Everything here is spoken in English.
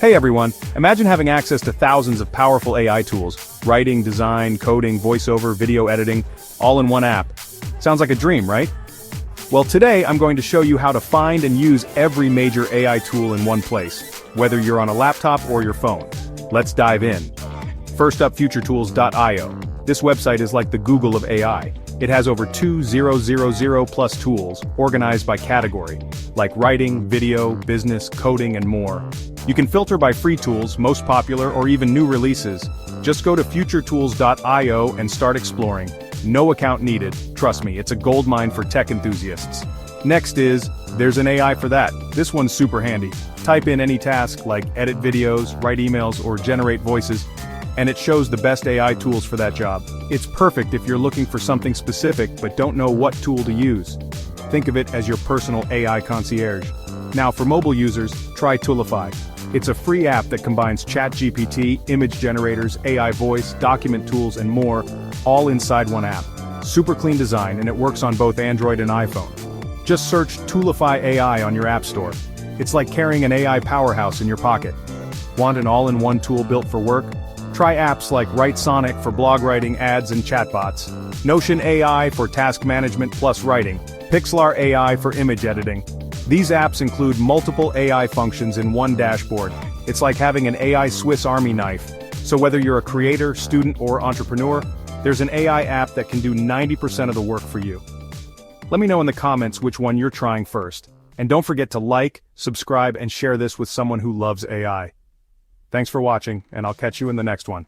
Hey everyone, imagine having access to thousands of powerful AI tools, writing, design, coding, voiceover, video editing, all in one app. Sounds like a dream, right? Well, today I'm going to show you how to find and use every major AI tool in one place, whether you're on a laptop or your phone. Let's dive in. First up, futuretools.io. This website is like the Google of AI. It has over 2,000 plus tools, organized by category, like writing, video, business, coding, and more. You can filter by free tools, most popular, or even new releases. Just go to futuretools.io and start exploring. No account needed, trust me, it's a goldmine for tech enthusiasts. Next is, there's an AI for that. This one's super handy. Type in any task like edit videos, write emails, or generate voices, and it shows the best AI tools for that job. It's perfect if you're looking for something specific but don't know what tool to use. Think of it as your personal AI concierge. Now for mobile users, try Toolify. It's a free app that combines ChatGPT, image generators, AI voice, document tools, and more, all inside one app. Super clean design, and it works on both Android and iPhone. Just search Toolify AI on your app store. It's like carrying an AI powerhouse in your pocket. Want an all-in-one tool built for work? Try apps like Writesonic for blog writing, ads, and chatbots, Notion AI for task management plus writing, Pixlr AI for image editing. These apps include multiple AI functions in one dashboard. It's like having an AI Swiss Army knife. So whether you're a creator, student, or entrepreneur, there's an AI app that can do 90% of the work for you. Let me know in the comments which one you're trying first. And don't forget to like, subscribe, and share this with someone who loves AI. Thanks for watching, and I'll catch you in the next one.